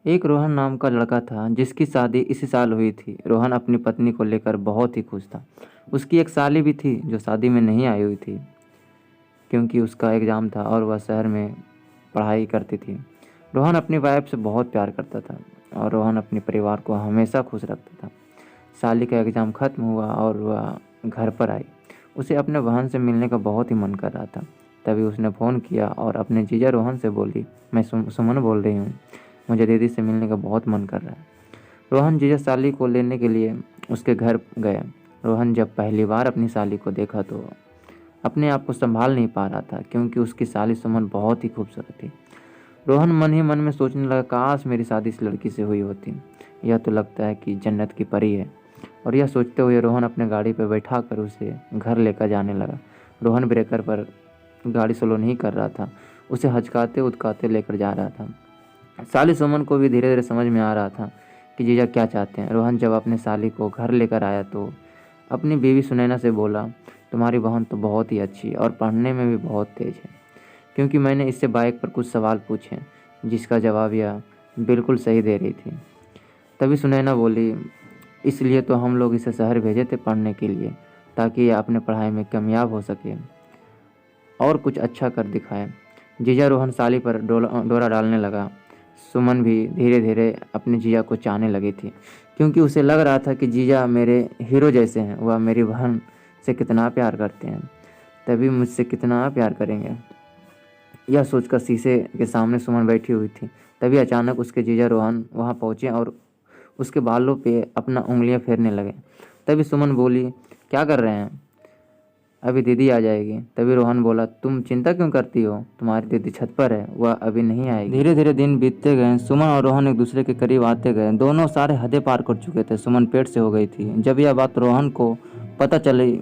एक रोहन नाम का लड़का था जिसकी शादी इसी साल हुई थी। रोहन अपनी पत्नी को लेकर बहुत ही खुश था। उसकी एक साली भी थी जो शादी में नहीं आई हुई थी क्योंकि उसका एग्ज़ाम था और वह शहर में पढ़ाई करती थी। रोहन अपनी वाइफ से बहुत प्यार करता था और रोहन अपने परिवार को हमेशा खुश रखता था। साली का एग्ज़ाम ख़त्म हुआ और वह घर पर आई। उसे अपने बहन से मिलने का बहुत ही मन कर रहा था। तभी उसने फ़ोन किया और अपने जीजा रोहन से बोली, मैं सुमन बोल रही हूँ, मुझे दीदी से मिलने का बहुत मन कर रहा है। रोहन जीजा साली को लेने के लिए उसके घर गया। रोहन जब पहली बार अपनी साली को देखा तो अपने आप को संभाल नहीं पा रहा था क्योंकि उसकी साली सुमन बहुत ही खूबसूरत थी। रोहन मन ही मन में सोचने लगा, काश मेरी शादी इस लड़की से हुई होती। यह तो लगता है कि जन्नत की परी है। और यह सोचते हुए रोहन अपने गाड़ी पर बैठा कर उसे घर लेकर जाने लगा। रोहन ब्रेकर पर गाड़ी स्लो नहीं कर रहा था, उसे हचकाते उचकाते लेकर जा रहा था। साली सुमन को भी धीरे धीरे समझ में आ रहा था कि जीजा क्या चाहते हैं। रोहन जब अपने साली को घर लेकर आया तो अपनी बीवी सुनैना से बोला, तुम्हारी बहन तो बहुत ही अच्छी और पढ़ने में भी बहुत तेज है, क्योंकि मैंने इससे बाइक पर कुछ सवाल पूछे जिसका जवाब यह बिल्कुल सही दे रही थी। तभी सुनैना बोली, इसलिए तो हम लोग इसे शहर भेजे थे पढ़ने के लिए, ताकि यह अपने पढ़ाई में कामयाब हो सके और कुछ अच्छा कर दिखाए। जीजा रोहन साली पर डोरा डालने लगा। सुमन भी धीरे धीरे अपने जीजा को चाहने लगी थी क्योंकि उसे लग रहा था कि जीजा मेरे हीरो जैसे हैं। वह मेरी बहन से कितना प्यार करते हैं, तभी मुझसे कितना प्यार करेंगे। यह सोचकर शीशे के सामने सुमन बैठी हुई थी। तभी अचानक उसके जीजा रोहन वहां पहुंचे और उसके बालों पे अपना उंगलियां फेरने लगे। तभी सुमन बोली, क्या कर रहे हैं, अभी दीदी आ जाएगी। तभी रोहन बोला, तुम चिंता क्यों करती हो, तुम्हारी दीदी छत पर है, वह अभी नहीं आएगी। धीरे धीरे दिन बीतते गए। सुमन और रोहन एक दूसरे के करीब आते गए। दोनों सारे हदें पार कर चुके थे। सुमन पेट से हो गई थी। जब यह बात रोहन को पता चली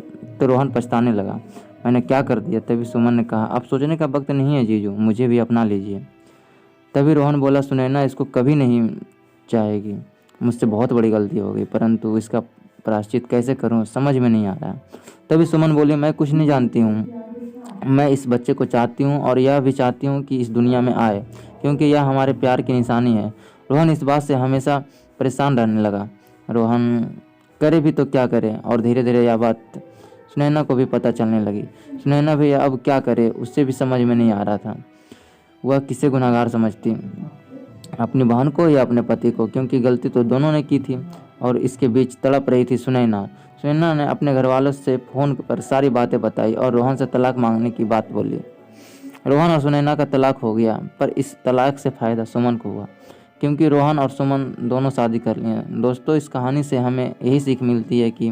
तो रोहन पछताने लगा, मैंने क्या कर दिया। तभी सुमन ने कहा, अब सोचने का वक्त नहीं है जीजू, मुझे भी अपना लीजिए। तभी रोहन बोला, सुनैना इसको कभी नहीं चाहेगी, मुझसे बहुत बड़ी गलती हो गई, परंतु इसका प्रायश्चित कैसे करूं समझ में नहीं आ रहा। तभी सुमन बोली, मैं कुछ नहीं जानती हूँ, मैं इस बच्चे को चाहती हूँ और यह भी चाहती हूँ कि इस दुनिया में आए, क्योंकि यह हमारे प्यार की निशानी है। रोहन इस बात से हमेशा परेशान रहने लगा। रोहन करे भी तो क्या करे, और धीरे धीरे यह बात सुनैना को भी पता चलने लगी। सुनैना भी अब क्या करे, उससे भी समझ में नहीं आ रहा था वह किसे गुनहगार समझती, अपनी बहन को या अपने पति को, क्योंकि गलती तो दोनों ने की थी। और इसके बीच तड़प रही थी सुनैना। सुनैना ने अपने घर वालों से फ़ोन पर सारी बातें बताई और रोहन से तलाक मांगने की बात बोली। रोहन और सुनैना का तलाक हो गया, पर इस तलाक से फ़ायदा सुमन को हुआ, क्योंकि रोहन और सुमन दोनों शादी कर लिए। दोस्तों, इस कहानी से हमें यही सीख मिलती है कि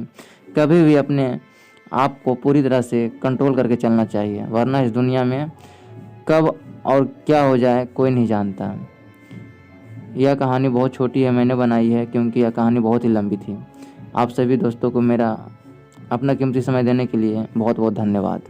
कभी भी अपने आप को पूरी तरह से कंट्रोल करके चलना चाहिए, वरना इस दुनिया में कब और क्या हो जाए कोई नहीं जानता। यह कहानी बहुत छोटी है, मैंने बनाई है क्योंकि यह कहानी बहुत ही लंबी थी। आप सभी दोस्तों को मेरा अपना कीमती समय देने के लिए बहुत बहुत धन्यवाद।